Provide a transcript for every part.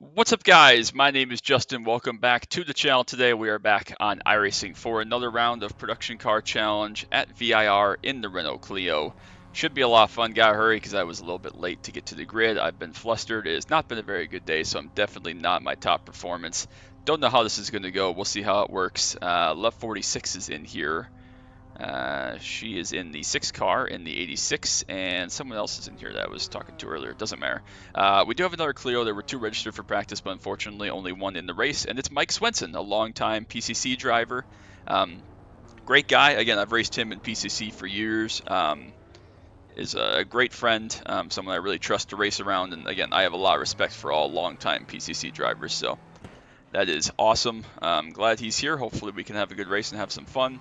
What's up, guys? My name is Justin. Welcome back to the channel. Today we are back on iRacing for another round of Production Car Challenge at VIR in the Renault Clio. Should be a lot of fun. Gotta hurry because I was a little bit late to get to the grid. I've been flustered. It has not been a very good day, so I'm definitely not my top performance. Don't know how this is going to go. We'll see how it works. Love 46 is in here. She is in the 6 car in the 86, and someone else is in here that I was talking to earlier. Doesn't matter. We do have another Clio. There were 2 registered for practice, but unfortunately only 1 in the race, and it's Mike Swenson, a longtime PCC driver. Great guy. Again, I've raced him in PCC for years. Is a great friend, someone I really trust to race around, and again, I have a lot of respect for all longtime PCC drivers, so that is awesome. I'm glad he's here. Hopefully we can have a good race and have some fun.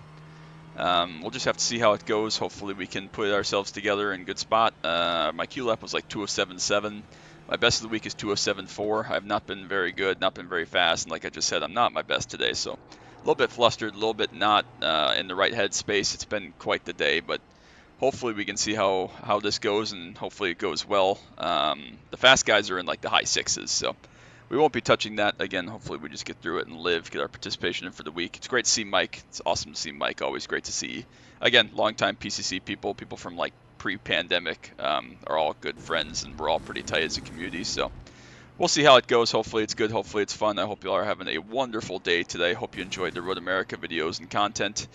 We'll just have to see how it goes. Hopefully we can put ourselves together in a good spot. My Q lap was like 2:07.7. My best of the week is 2:07.4. I've not been very good, not been very fast, and like I just said, I'm not my best today, so a little bit flustered, a little bit not in the right headspace. It's been quite the day, but hopefully we can see how this goes, and hopefully it goes well. The fast guys are in like the high sixes, so we won't be touching that again. Hopefully we just get through it and live, get our participation in for the week. It's great to see Mike. It's awesome to see Mike. Always great to see, again, longtime PCC people from like pre-pandemic are all good friends, and we're all pretty tight as a community. So we'll see how it goes. Hopefully it's good. Hopefully it's fun. I hope you all are having a wonderful day today. Hope you enjoyed the Road America videos and content.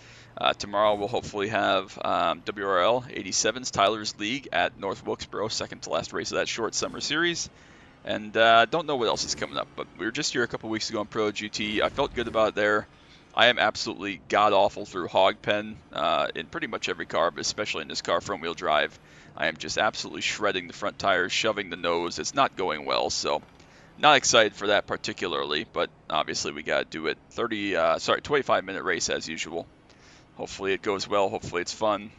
Tomorrow we'll hopefully have WRL 87's Tyler's League at North Wilkesboro, second to last race of that short summer series. And don't know what else is coming up, but we were just here a couple weeks ago on Pro GT. I felt good about it there. I am absolutely god-awful through hog pen in pretty much every car, but especially in this car, front-wheel drive. I am just absolutely shredding the front tires, shoving the nose. It's not going well, so not excited for that particularly, but obviously we got to do it. 25-minute race as usual. Hopefully it goes well. Hopefully it's fun.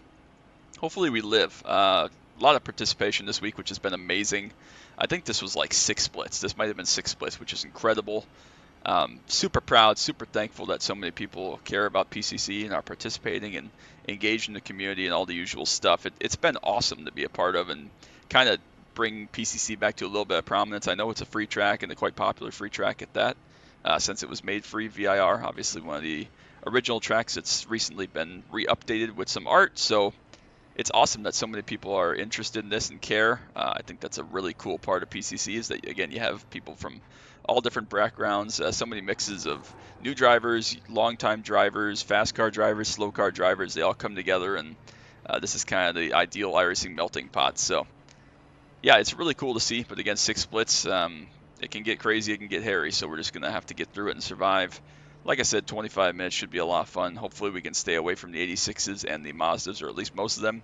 Hopefully we live. A lot of participation this week, which has been amazing. I think this was like 6 splits. This might have been 6 splits, which is incredible. Super proud, super thankful that so many people care about PCC and are participating and engaged in the community and all the usual stuff. It's been awesome to be a part of and kind of bring PCC back to a little bit of prominence. I know it's a free track and a quite popular free track at that, since it was made free. VIR, obviously one of the original tracks. It's recently been re-updated with some art, so it's awesome that so many people are interested in this and care. I think that's a really cool part of PCC is that, again, you have people from all different backgrounds, so many mixes of new drivers, longtime drivers, fast car drivers, slow car drivers. They all come together, and this is kind of the ideal iRacing melting pot. So, yeah, it's really cool to see. But again, 6 splits, it can get crazy, it can get hairy. So we're just going to have to get through it and survive. Like I said, 25 minutes should be a lot of fun. Hopefully we can stay away from the 86s and the Mazdas, or at least most of them.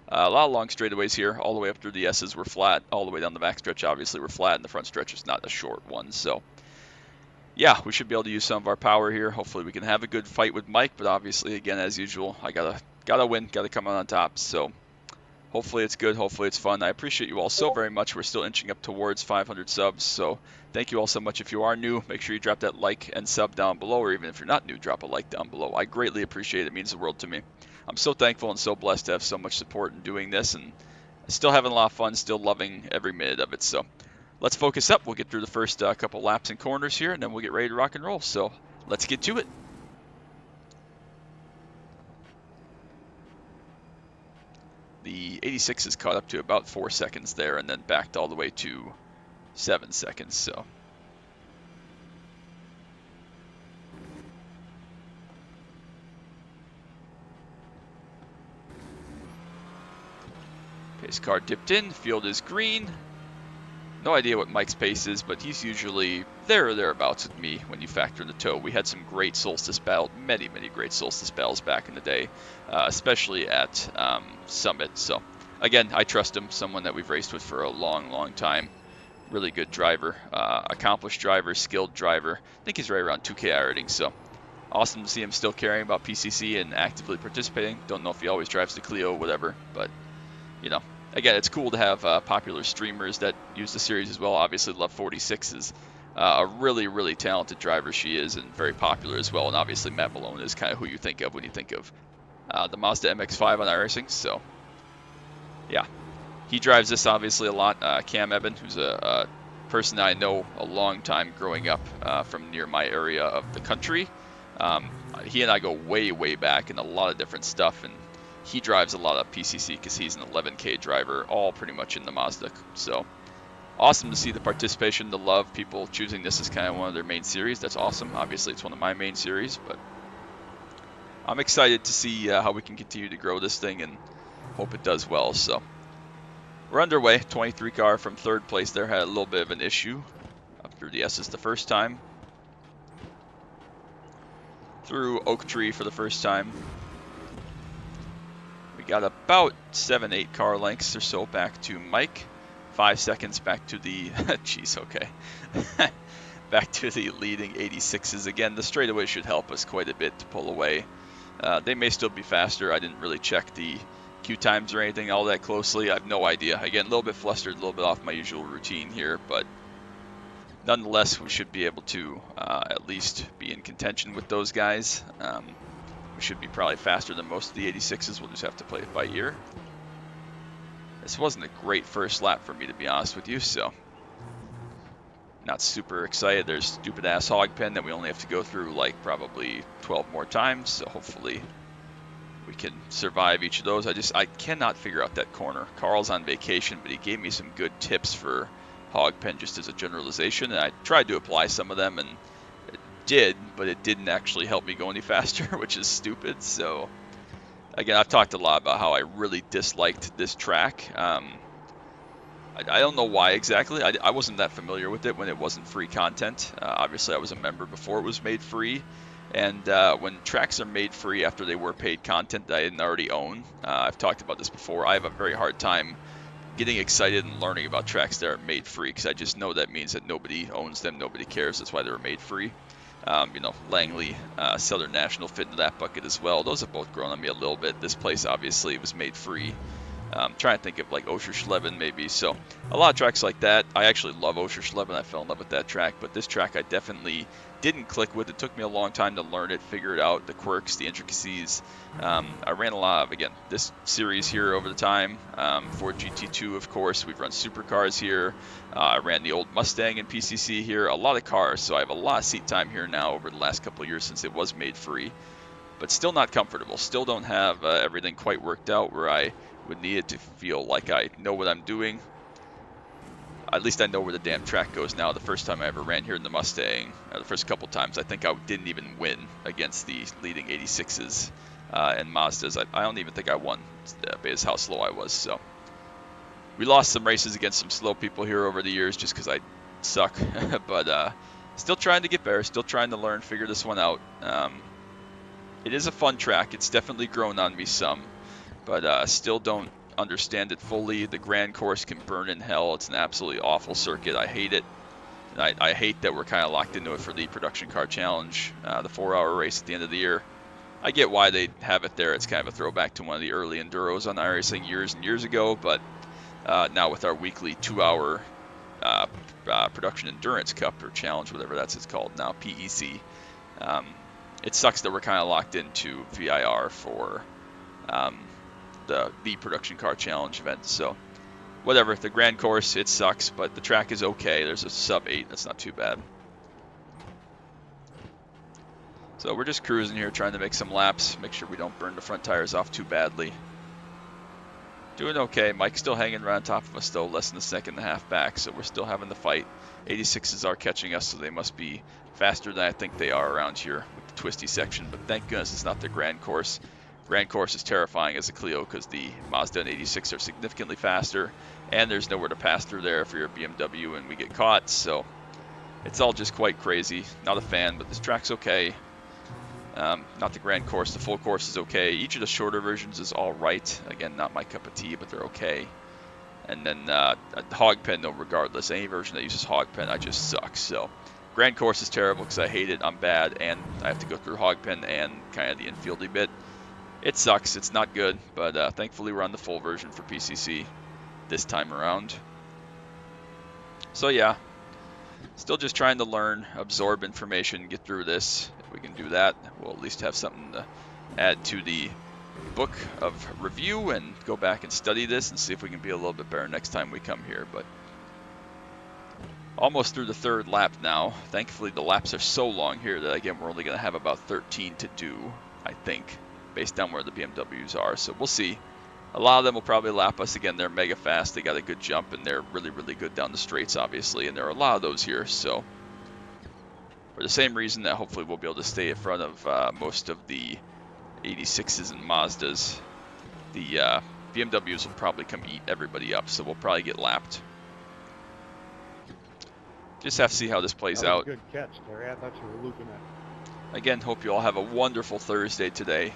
A lot of long straightaways here, all the way up through the S's were flat, all the way down the back stretch obviously were flat, and the front stretch is not a short one. So, yeah, we should be able to use some of our power here. Hopefully we can have a good fight with Mike, but obviously, again, as usual, I gotta win, gotta come out on top. So, hopefully it's good. Hopefully it's fun. I appreciate you all so very much. We're still inching up towards 500 subs, so thank you all so much. If you are new, make sure you drop that like and sub down below, or even if you're not new, drop a like down below. I greatly appreciate it. It means the world to me. I'm so thankful and so blessed to have so much support in doing this, and still having a lot of fun, still loving every minute of it. So let's focus up. We'll get through the first couple laps and corners here, and then we'll get ready to rock and roll. So let's get to it. The 86 is caught up to about 4 seconds there, and then backed all the way to 7 seconds. So pace car dipped in, field is green. No idea what Mike's pace is, but he's usually there or thereabouts with me when you factor in the tow. We had some great Solstice battles, many great Solstice battles back in the day, especially at Summit. So, again, I trust him, someone that we've raced with for a long time. Really good driver, accomplished driver, skilled driver. I think he's right around 2K rating, so awesome to see him still caring about PCC and actively participating. Don't know if he always drives the Clio or whatever, but, you know. Again, it's cool to have popular streamers that use the series as well. Obviously, Love 46 is a really talented driver. She is, and very popular as well. And obviously, Matt Malone is kind of who you think of when you think of the Mazda MX-5 on iRacing. So, yeah, he drives this obviously a lot. Cam Eben, who's a person I know a long time growing up from near my area of the country. He and I go way, way back in a lot of different stuff, and he drives a lot of PCC because he's an 11K driver, all pretty much in the Mazda. So awesome to see the participation, the love, people choosing this as kind of one of their main series. That's awesome. Obviously, it's one of my main series, but I'm excited to see how we can continue to grow this thing and hope it does well. So we're underway. 23 car from third place there had a little bit of an issue up through the S's the first time. Through Oak Tree for the first time. We got about 7-8 car lengths or so back to Mike. 5 seconds back to the, geez, okay. Back to the leading 86s. Again, the straightaway should help us quite a bit to pull away. They may still be faster. I didn't really check the queue times or anything all that closely. I have no idea. Again, a little bit flustered, a little bit off my usual routine here, but nonetheless, we should be able to at least be in contention with those guys. We should be probably faster than most of the 86s. We'll just have to play it by ear. This wasn't a great first lap for me, to be honest with you, so not super excited. There's stupid ass hog pen that we only have to go through like probably 12 more times, so hopefully we can survive each of those. I cannot figure out that corner. Carl's on vacation, but he gave me some good tips for hog pen just as a generalization, and I tried to apply some of them, and it did, but it didn't actually help me go any faster, which is stupid. So again, I've talked a lot about how I really disliked this track. I don't know why exactly. I wasn't that familiar with it when it wasn't free content. Obviously, I was a member before it was made free. And when tracks are made free after they were paid content that I didn't already own, I've talked about this before, I have a very hard time getting excited and learning about tracks that are made free, because I just know that means that nobody owns them, nobody cares. That's why they were made free. You know, Langley, Southern National fit into that bucket as well. Those have both grown on me a little bit. This place obviously was made free. Trying to think of like Oschersleben maybe. So a lot of tracks like that. I actually love Oschersleben. I fell in love with that track, but this track I definitely didn't click with. It took me a long time to learn it, figure it out, the quirks, the intricacies. I ran a lot of, again, this series here over the time. Ford GT2, of course. We've run supercars here. I ran the old Mustang in PCC here. A lot of cars, so I have a lot of seat time here now over the last couple of years since it was made free. But still not comfortable. Still don't have everything quite worked out where I would need it to feel like I know what I'm doing. At least I know where the damn track goes now. The first time I ever ran here in the Mustang, the first couple times, I think I didn't even win against the leading 86s and Mazdas. I don't even think I won, because how slow I was. So we lost some races against some slow people here over the years just because I suck. But still trying to get better, still trying to learn, figure this one out. It is a fun track. It's definitely grown on me some, but still don't understand it fully. The Grand Course can burn in hell. It's an absolutely awful circuit. I hate it. And I hate that we're kind of locked into it for the Production Car Challenge, the 4-hour race at the end of the year. I get why they have it there. It's kind of a throwback to one of the early Enduros on iRacing years and years ago, but now with our weekly 2-hour Production Endurance Cup or Challenge, whatever it's called now, PEC, it sucks that we're kind of locked into VIR for the Production Car Challenge event. So whatever, the Grand Course, it sucks, but the track is okay. There's a sub 8, that's not too bad. So we're just cruising here, trying to make some laps, make sure we don't burn the front tires off too badly. Doing okay. Mike's still hanging around top of us though, less than a second and a half back, so we're still having the fight. 86s are catching us, so they must be faster than I think they are around here with the twisty section, but thank goodness it's not the Grand Course. Grand Course is terrifying as a Clio because the Mazda and 86 are significantly faster, and there's nowhere to pass through there if you're a BMW and we get caught, so it's all just quite crazy. Not a fan, but this track's okay. Not the Grand Course, the full course is okay. Each of the shorter versions is all right. Again, not my cup of tea, but they're okay. And then hog pen, though, regardless. Any version that uses hog pen, I just suck. So Grand Course is terrible because I hate it. I'm bad, and I have to go through hog pen and kind of the infieldy bit. It sucks. It's not good, but thankfully we're on the full version for PCC this time around. So yeah, still just trying to learn, absorb information, get through this. If we can do that, we'll at least have something to add to the book of review and go back and study this and see if we can be a little bit better next time we come here. But Almost through the third lap now. Thankfully, the laps are so long here that, again, we're only going to have about 13 to do, I think, based on where the BMWs are. So we'll see. A lot of them will probably lap us. Again, they're mega fast. They got a good jump, and they're really, really good down the straights, obviously. And there are a lot of those here. So for the same reason that hopefully we'll be able to stay in front of most of the 86s and Mazdas, the BMWs will probably come eat everybody up. So we'll probably get lapped. Just have to see how this plays out. Good catch, Terry. I thought you were looping it. Again, hope you all have a wonderful Thursday today.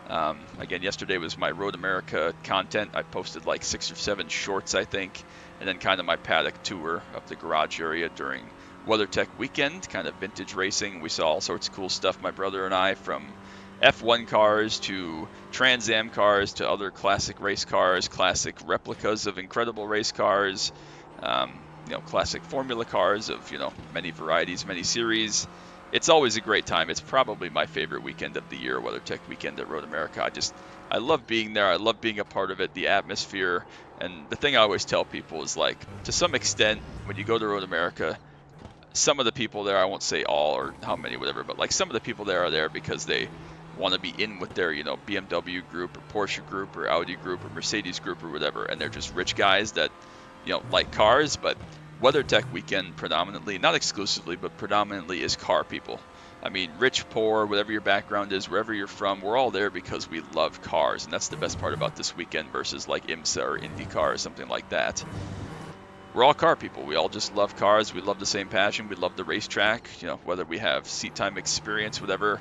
Again, yesterday was my Road America content. I posted like 6 or 7 shorts, I think, and then kind of my paddock tour of the garage area during WeatherTech weekend, kind of vintage racing. We saw all sorts of cool stuff, my brother and I, from F1 cars to Trans Am cars to other classic race cars, classic replicas of incredible race cars, classic Formula cars of, many varieties, many series. It's always a great time. It's probably my favorite weekend of the year, WeatherTech weekend at Road America. I love being there. I love being a part of it, the atmosphere. And the thing I always tell people is, like, to some extent, when you go to Road America, some of the people there, I won't say all or how many, whatever, but like some of the people there are there because they want to be in with their, BMW group or Porsche group or Audi group or Mercedes group or whatever. And they're just rich guys that, like cars, but WeatherTech weekend predominantly, not exclusively, but predominantly is car people. I mean, rich, poor, whatever your background is, wherever you're from, we're all there because we love cars. And that's the best part about this weekend versus like IMSA or IndyCar or something like that. We're all car people. We all just love cars. We love the same passion. We love the racetrack, whether we have seat time experience, whatever,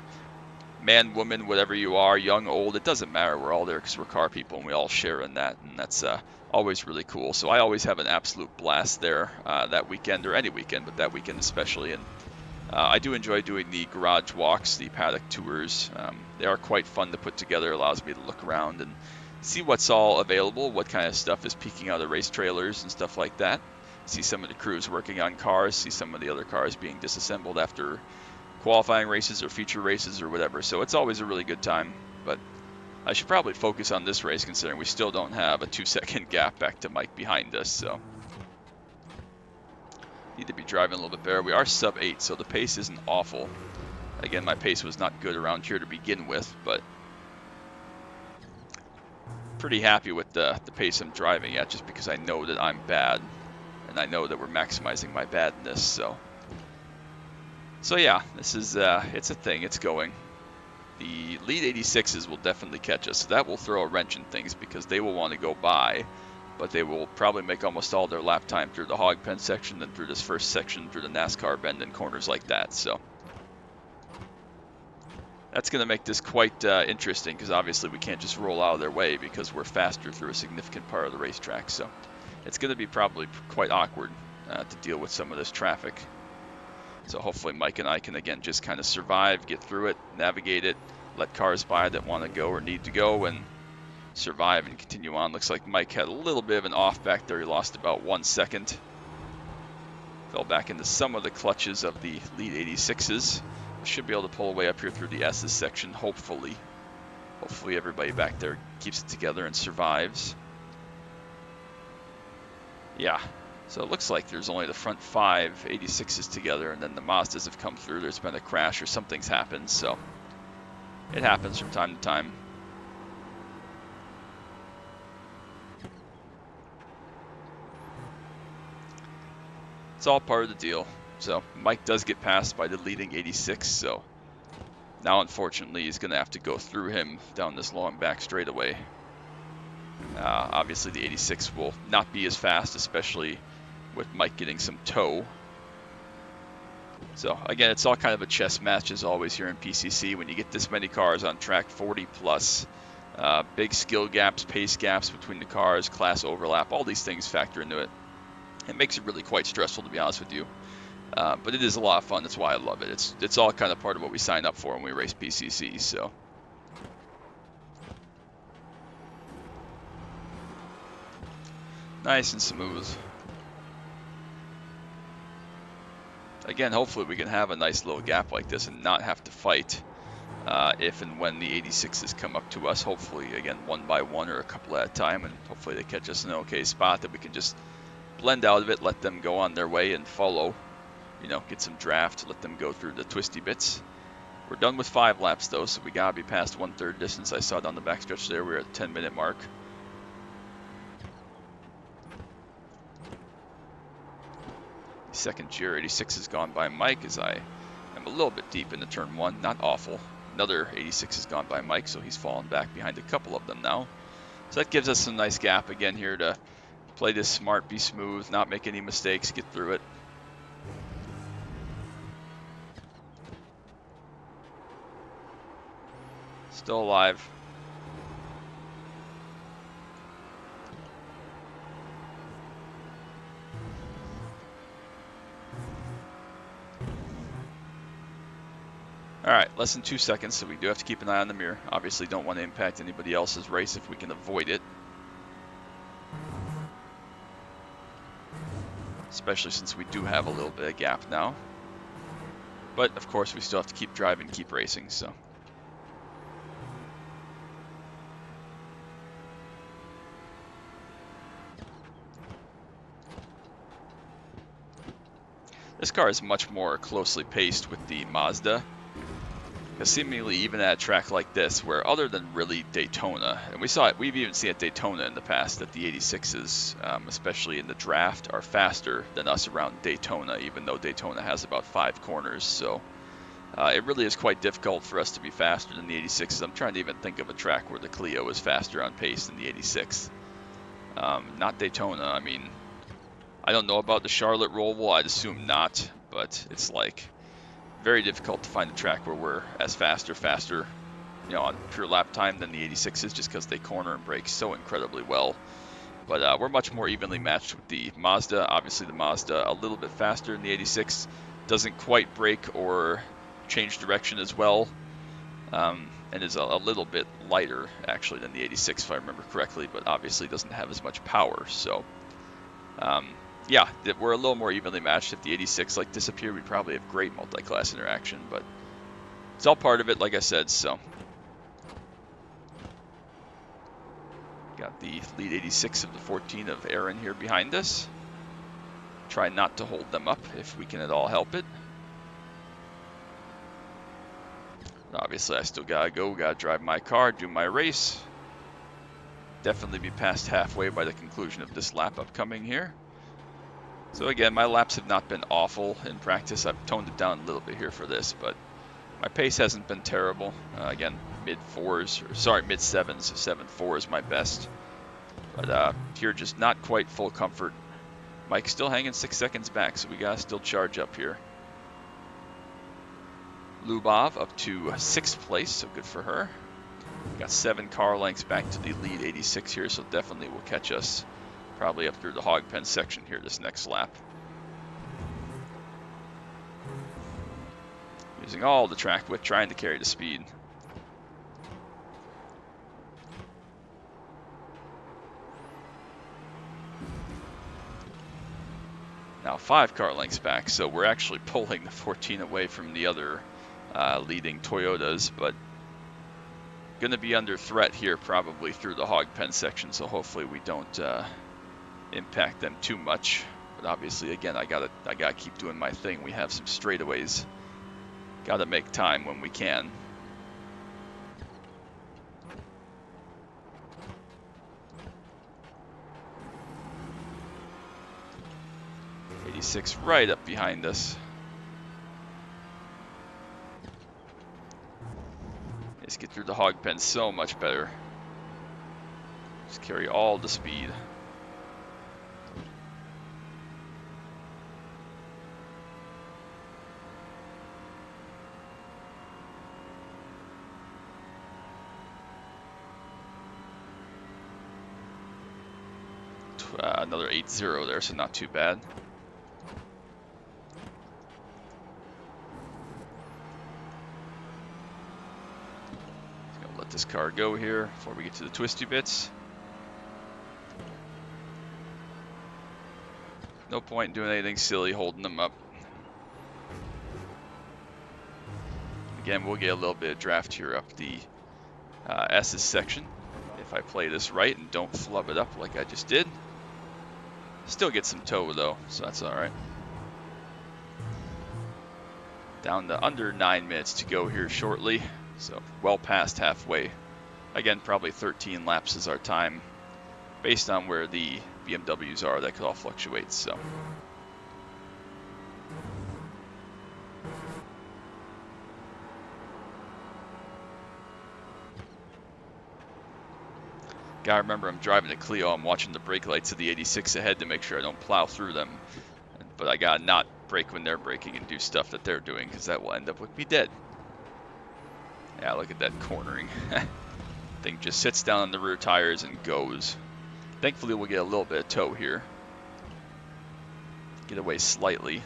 man, woman, whatever you are, young, old, it doesn't matter. We're all there because we're car people and we all share in that. And that's always really cool. So I always have an absolute blast there that weekend, or any weekend, but that weekend especially. And I do enjoy doing the garage walks, the paddock tours. They are quite fun to put together. It allows me to look around and see what's all available, what kind of stuff is peeking out of race trailers and stuff like that. See some of the crews working on cars, see some of the other cars being disassembled after qualifying races or feature races or whatever. So it's always a really good time. But I should probably focus on this race considering we still don't have a 2-second gap back to Mike behind us. So need to be driving a little bit better. We are sub 8, so the pace isn't awful. Again, my pace was not good around here to begin with, but pretty happy with the pace I'm driving at, just because I know that I'm bad and I know that we're maximizing my badness. So yeah, this is it's a thing. It's going. The lead 86s will definitely catch us, so that will throw a wrench in things because they will want to go by, but they will probably make almost all their lap time through the hog pen section, then through this first section, through the NASCAR bend and corners like that. So that's going to make this quite interesting because obviously we can't just roll out of their way because we're faster through a significant part of the racetrack. So it's going to be probably quite awkward to deal with some of this traffic. So hopefully Mike and I can, again, just kind of survive, get through it, navigate it, let cars by that want to go or need to go, and survive and continue on. Looks like Mike had a little bit of an off back there. He lost about 1 second. Fell back into some of the clutches of the lead 86s. Should be able to pull away up here through the S's section, hopefully. Hopefully everybody back there keeps it together and survives. Yeah. So it looks like there's only the front 5 86s together, and then the Mazdas have come through. There's been a crash or something's happened, so it happens from time to time. It's all part of the deal. So Mike does get passed by the leading 86, so now unfortunately he's going to have to go through him down this long back straightaway. Obviously the 86 will not be as fast, especially with Mike getting some tow. So again, it's all kind of a chess match as always here in PCC. When you get this many cars on track, 40 plus, big skill gaps, pace gaps between the cars, class overlap, all these things factor into it. It makes it really quite stressful, to be honest with you. But it is a lot of fun. That's why I love it. It's all kind of part of what we sign up for when we race PCC. So nice and smooth. Again, hopefully we can have a nice little gap like this and not have to fight if and when the 86s come up to us. Hopefully, again, one by one or a couple at a time, and hopefully they catch us in an okay spot that we can just blend out of it, let them go on their way and follow, you know, get some draft, let them go through the twisty bits. We're done with 5 laps though, so we gotta be past 1/3 distance. I saw it on the backstretch there. We're at the 10-minute mark. Second GR 86 has gone by Mike as I am a little bit deep into turn 1. Not awful. Another 86 has gone by Mike, so he's fallen back behind a couple of them now. So that gives us some nice gap again here to play this smart, be smooth, not make any mistakes, get through it. Still alive. Alright, less than 2 seconds, so we do have to keep an eye on the mirror. Obviously don't want to impact anybody else's race if we can avoid it. Especially since we do have a little bit of gap now. But, of course, we still have to keep driving, keep racing, so. This car is much more closely paced with the Mazda. Because seemingly even at a track like this, where other than really Daytona, and we've even seen at Daytona in the past that the 86s, especially in the draft, are faster than us around Daytona, even though Daytona has about 5 corners. So it really is quite difficult for us to be faster than the 86s. I'm trying to even think of a track where the Clio is faster on pace than the 86. Not Daytona. I mean, I don't know about the Charlotte Roval. I'd assume not, but it's like very difficult to find a track where we're as fast or faster, you know, on pure lap time than the 86s, just because they corner and brake so incredibly well. But we're much more evenly matched with the Mazda. Obviously, the Mazda a little bit faster than the 86, doesn't quite brake or change direction as well, and is a little bit lighter actually than the 86, if I remember correctly. But obviously, doesn't have as much power. So. Yeah, we're a little more evenly matched. If the 86 like disappeared, we'd probably have great multi-class interaction, but it's all part of it, like I said. So got the lead 86 of the 14 of Aaron here behind us. Try not to hold them up if we can at all help it. Obviously, I still gotta drive my car, do my race. Definitely be past halfway by the conclusion of this lap upcoming here. So again, my laps have not been awful in practice. I've toned it down a little bit here for this, but my pace hasn't been terrible. Again, mid-7s. 7.4 is my best. But here, just not quite full comfort. Mike's still hanging 6 seconds back, so we gotta still charge up here. Lubov up to 6th place, so good for her. Got 7 car lengths back to the lead 86 here, so definitely will catch us probably up through the hog pen section here this next lap. Using all the track width, trying to carry the speed. Now 5 car lengths back, so we're actually pulling the 14 away from the other leading Toyotas, but going to be under threat here probably through the hog pen section, so hopefully we don't impact them too much. But obviously, again, I gotta keep doing my thing. We have some straightaways. Gotta make time when we can. '86 right up behind us. Just get through the hog pen so much better. Just carry all the speed. Another 8-0 there, so not too bad. Just gonna let this car go here before we get to the twisty bits. No point in doing anything silly holding them up. Again, we'll get a little bit of draft here up the S's section if I play this right and don't flub it up like I just did. Still get some tow though, so that's all right. Down to under 9 minutes to go here shortly, so well past halfway. Again, probably 13 laps is our time, based on where the BMWs are. That could all fluctuate, so. Gotta remember, I'm driving a Clio. I'm watching the brake lights of the 86 ahead to make sure I don't plow through them. But I gotta not brake when they're braking and do stuff that they're doing, because that will end up with me dead. Yeah, look at that cornering. Thing just sits down on the rear tires and goes. Thankfully, we'll get a little bit of tow here. Get away slightly.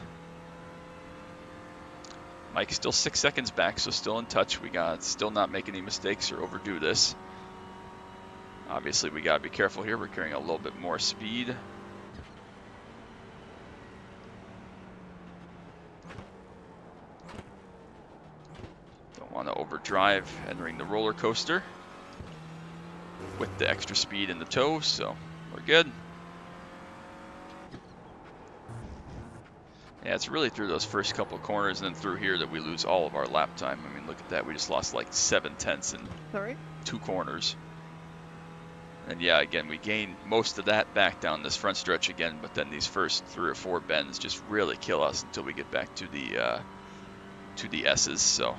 Mike's still 6 seconds back, so still in touch. We got still not make any mistakes or overdo this. Obviously, we gotta be careful here. We're carrying a little bit more speed. Don't want to overdrive entering the roller coaster with the extra speed in the tow, so we're good. Yeah, it's really through those first couple of corners and then through here that we lose all of our lap time. I mean, look at that. We just lost like 7 tenths in 2 corners. And yeah, again, we gained most of that back down this front stretch again, but then these first 3 or 4 bends just really kill us until we get back to the S's. So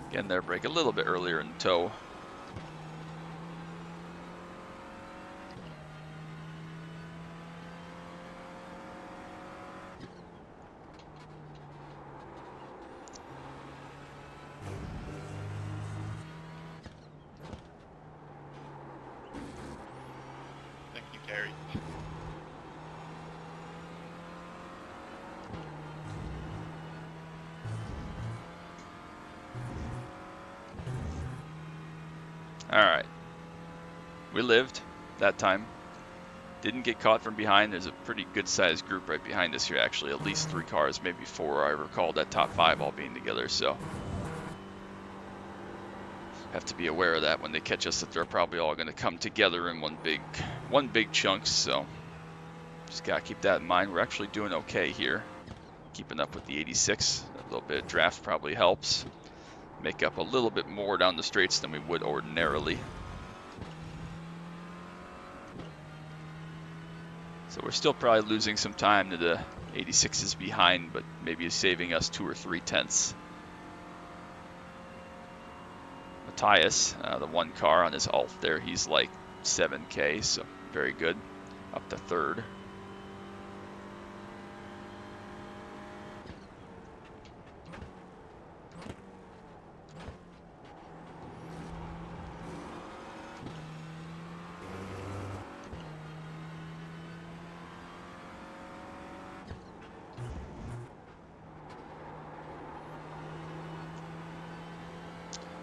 again, there, brake a little bit earlier in tow. Alright, we lived that time. Didn't get caught from behind. There's a pretty good sized group right behind us here, actually. At least 3 cars, maybe 4. I recall that top 5 all being together, so have to be aware of that when they catch us, that they're probably all going to come together in one big chunk, so just gotta keep that in mind. We're actually doing okay here, keeping up with the 86. A little bit of draft probably helps. Make up a little bit more down the straights than we would ordinarily. So we're still probably losing some time to the 86s behind, but maybe saving us 2 or 3 tenths. Matthias, the 1 car on his alt there, he's like 7K, so very good. Up to 3rd.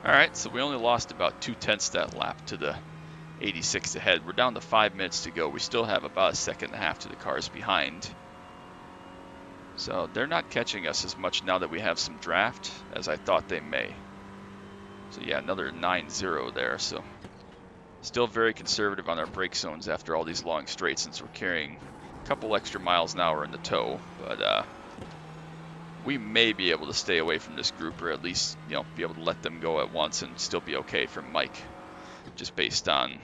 Alright, so we only lost about 2 tenths that lap to the 86 ahead. We're down to 5 minutes to go. We still have about 1.5 seconds to the cars behind. So they're not catching us as much now that we have some draft as I thought they may. So yeah, another 9-0 there. So still very conservative on our brake zones after all these long straights, since we're carrying a couple extra miles an hour in the tow. But we may be able to stay away from this group, or at least, you know, be able to let them go at once and still be okay from Mike, just based on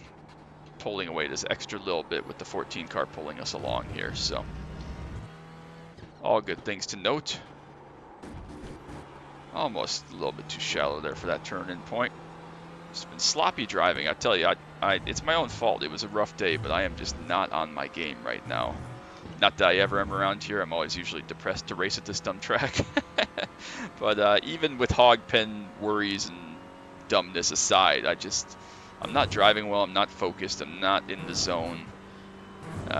pulling away this extra little bit with the 14 car pulling us along here. So all good things to note. Almost a little bit too shallow there for that turn-in point. It's been sloppy driving, I tell you. It's my own fault. It was a rough day, but I am just not on my game right now. Not that I ever am around here. I'm always usually depressed to race at this dumb track. But even with hog pen worries and dumbness aside, I'm not driving well. I'm not focused. I'm not in the zone.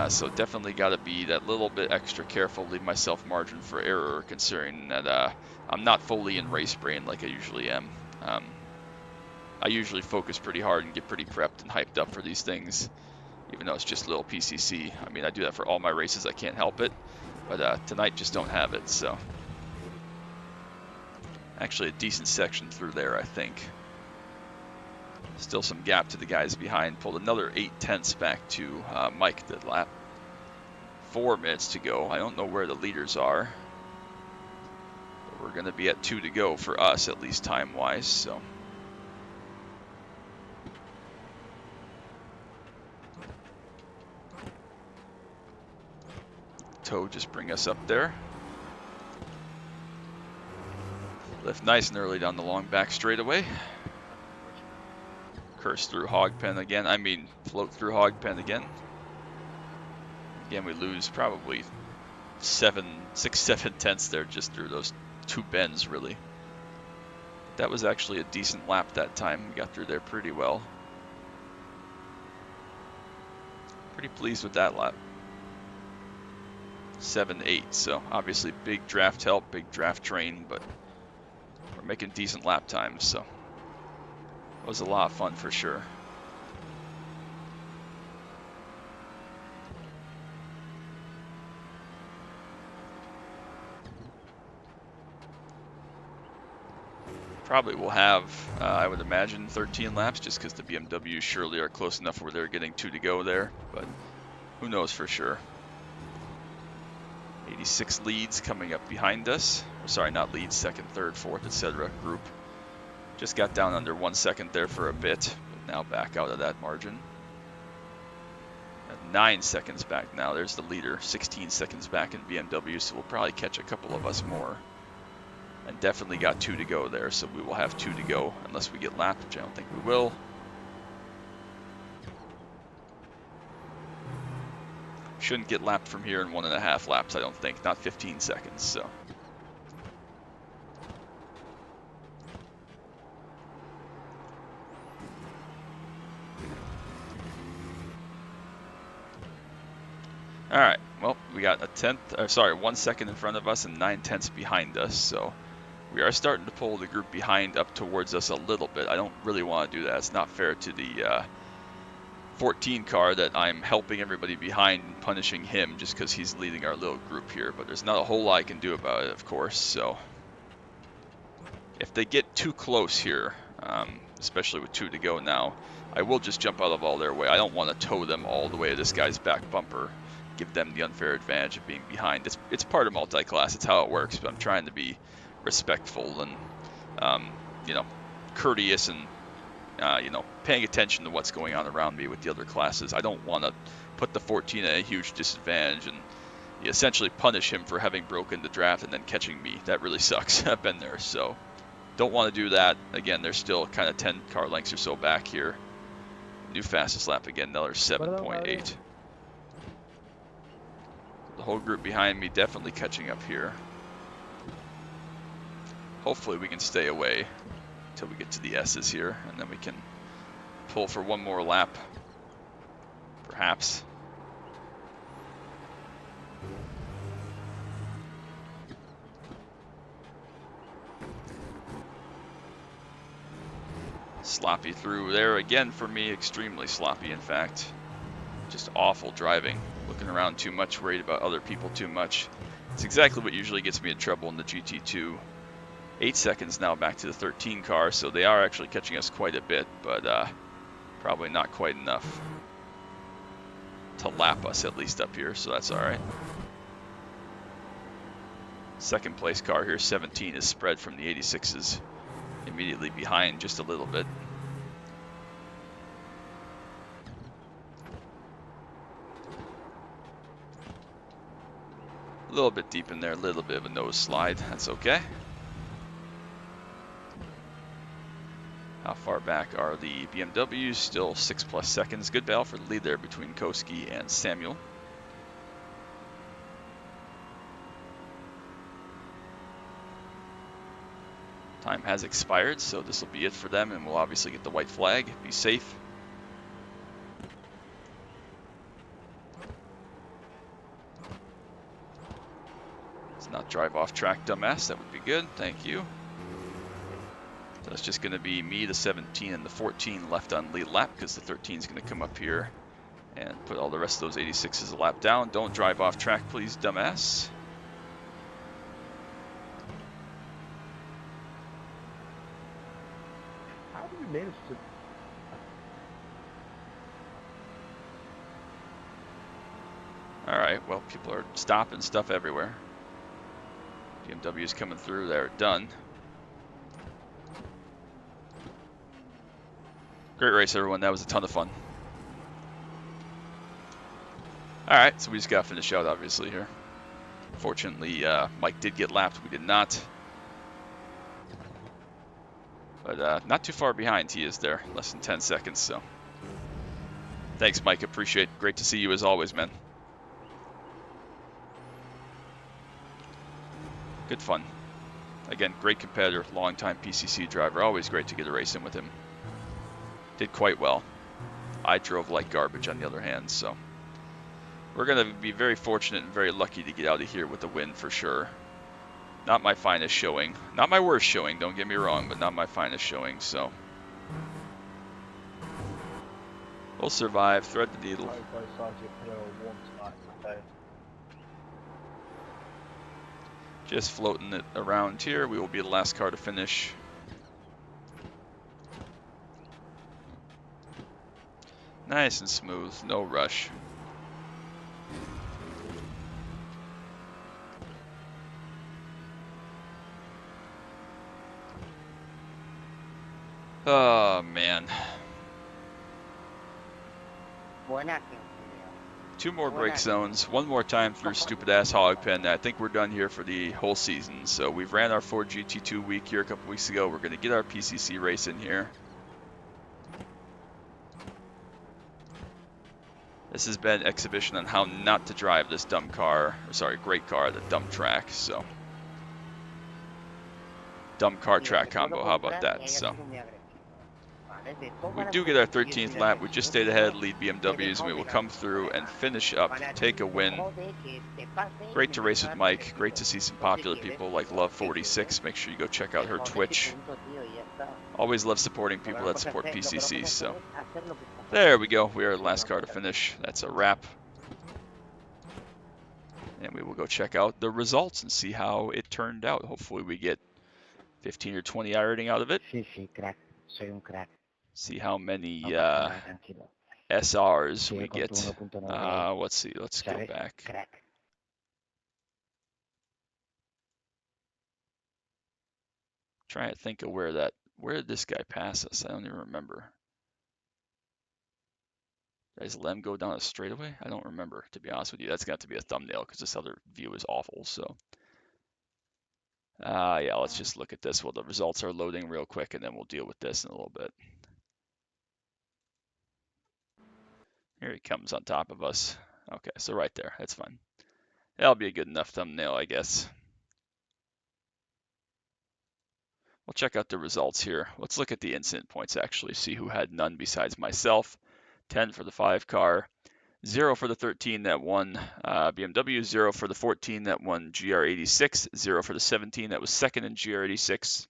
So definitely got to be that little bit extra careful, leave myself margin for error, considering that I'm not fully in race brain like I usually am. I usually focus pretty hard and get pretty prepped and hyped up for these things, even though it's just a little PCC. I mean, I do that for all my races. I can't help it. But tonight just don't have it, so. Actually a decent section through there, I think. Still some gap to the guys behind. Pulled another 8/10 back to Mike that lap. 4 minutes to go. I don't know where the leaders are. But we're going to be at 2 to go for us, at least time-wise. So. Toe just bring us up there. Lift nice and early down the long back straightaway. Curse through hog pen again. I mean, float through hog pen again. Again, we lose probably 6, 7 tenths there just through those 2 bends, really. That was actually a decent lap that time. We got through there pretty well. Pretty pleased with that lap. 7-8, so obviously big draft help, big draft train, but we're making decent lap times, so it was a lot of fun for sure. Probably will have, I would imagine, 13 laps, just because the BMWs surely are close enough where they're getting 2 to go there, but who knows for sure. 86 leads coming up behind us. Or sorry, not leads, second, third, fourth, etc. group. Just got down under 1 second there for a bit, but now back out of that margin. At 9 seconds back now. There's the leader, 16 seconds back in BMW, so we'll probably catch a couple of us more. And definitely got 2 to go there, so we will have 2 to go unless we get lapped, which I don't think we will. Shouldn't get lapped from here in 1.5 laps, I don't think, not 15 seconds, so. All right, well, we got 1 second in front of us and 9 tenths behind us, so we are starting to pull the group behind up towards us a little bit. I don't really want to do that. It's not fair to the 14 car that I'm helping everybody behind and punishing him just because he's leading our little group here, but there's not a whole lot I can do about it, of course, so if they get too close here, especially with 2 to go now, I will just jump out of all their way. I don't want to tow them all the way to this guy's back bumper, give them the unfair advantage of being behind. It's part of multi-class, it's how it works, but I'm trying to be respectful and, you know, courteous and, you know, paying attention to what's going on around me with the other classes. I don't want to put the 14 at a huge disadvantage and essentially punish him for having broken the draft and then catching me. That really sucks. I've been there, so don't want to do that. Again, they're still kind of 10 car lengths or so back here. New fastest lap again, another 7.8. The whole group behind me definitely catching up here. Hopefully we can stay away until we get to the S's here, and then we can pull for one more lap, perhaps. Sloppy through there again for me, extremely sloppy in fact. Just awful driving, looking around too much, worried about other people too much. It's exactly what usually gets me in trouble in the GT2. 8 seconds now back to the 13 car, so they are actually catching us quite a bit, but probably not quite enough to lap us at least up here, so that's all right. Second place car here, 17, is spread from the 86s immediately behind just a little bit. A little bit deep in there, a little bit of a nose slide, that's okay. How far back are the BMWs? Still 6+ seconds. Good battle for the lead there between Koski and Samuel. Time has expired, so this will be it for them, and we'll obviously get the white flag. Be safe. Let's not drive off track, dumbass. That would be good. Thank you. So it's just going to be me, the 17, and the 14 left on lead lap, because the 13 is going to come up here and put all the rest of those 86s a lap down. Don't drive off track, please, dumbass. How do you manage to right, well, people are stopping stuff everywhere. BMW is coming through. They're done. Great race, everyone. That was a ton of fun. All right, so we just got to finish out, obviously, here. Fortunately, Mike did get lapped. We did not. But not too far behind he is there. Less than 10 seconds, so. Thanks, Mike. Appreciate it. Great to see you as always, man. Good fun. Again, great competitor, long-time PCC driver. Always great to get a race in with him. Did quite well. I drove like garbage on the other hand, so. We're going to be very fortunate and very lucky to get out of here with a win for sure. Not my finest showing. Not my worst showing, don't get me wrong, but not my finest showing, so. We'll survive, thread the needle. Just floating it around here. We will be the last car to finish. Nice and smooth, no rush. Oh, man. Two more break zones, one more time through stupid-ass hog pen. I think we're done here for the whole season. So we've ran our Ford GT2 week here a couple weeks ago. We're going to get our PCC race in here. This has been an exhibition on how not to drive this dumb car, or sorry, great car at a dumb track. So dumb car track combo, how about that? So we do get our 13th lap. We just stayed ahead, lead BMWs, and we will come through and finish up, take a win. Great to race with Mike. Great to see some popular people like Love46. Make sure you go check out her Twitch. Always love supporting people that support PCC. So there we go. We are the last car to finish. That's a wrap. And we will go check out the results and see how it turned out. Hopefully we get 15 or 20 rating out of it. See how many SRs we get. Let's see. Let's go back. Trying to think of where did this guy pass us? I don't even remember. Does Lem go down a straightaway? I don't remember, to be honest with you. That's got to be a thumbnail because this other view is awful. So, yeah, let's just look at this while the results are loading real quick, and then we'll deal with this in a little bit. Here he comes on top of us. Okay, so right there. That's fine. That'll be a good enough thumbnail, I guess. We'll check out the results here. Let's look at the incident points, actually, see who had none besides myself. 10 for the 5 car. 0 for the 13 that won BMW, 0 for the 14 that won GR86, 0 for the 17 that was second in GR86,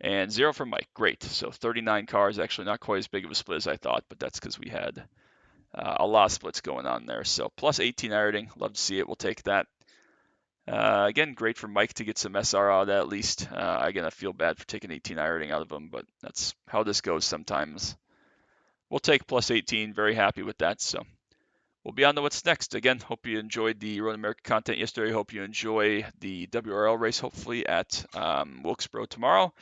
and 0 for Mike. Great. So 39 cars, actually not quite as big of a split as I thought, but that's because we had a lot of splits going on there. So plus 18 rating, love to see it. We'll take that. Again, great for Mike to get some SR out of that at least. Again, I feel bad for taking 18 rating out of him, but that's how this goes sometimes. We'll take plus 18. Very happy with that. So we'll be on to what's next. Again, hope you enjoyed the Road America content yesterday. Hope you enjoy the WRL race, hopefully at Wilkesboro tomorrow.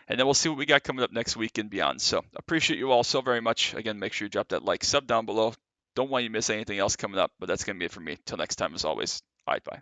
And then we'll see what we got coming up next week and beyond. So appreciate you all so very much. Again, make sure you drop that like, sub down below. Don't want you to miss anything else coming up, but that's going to be it for me. Till next time, as always. All right, bye.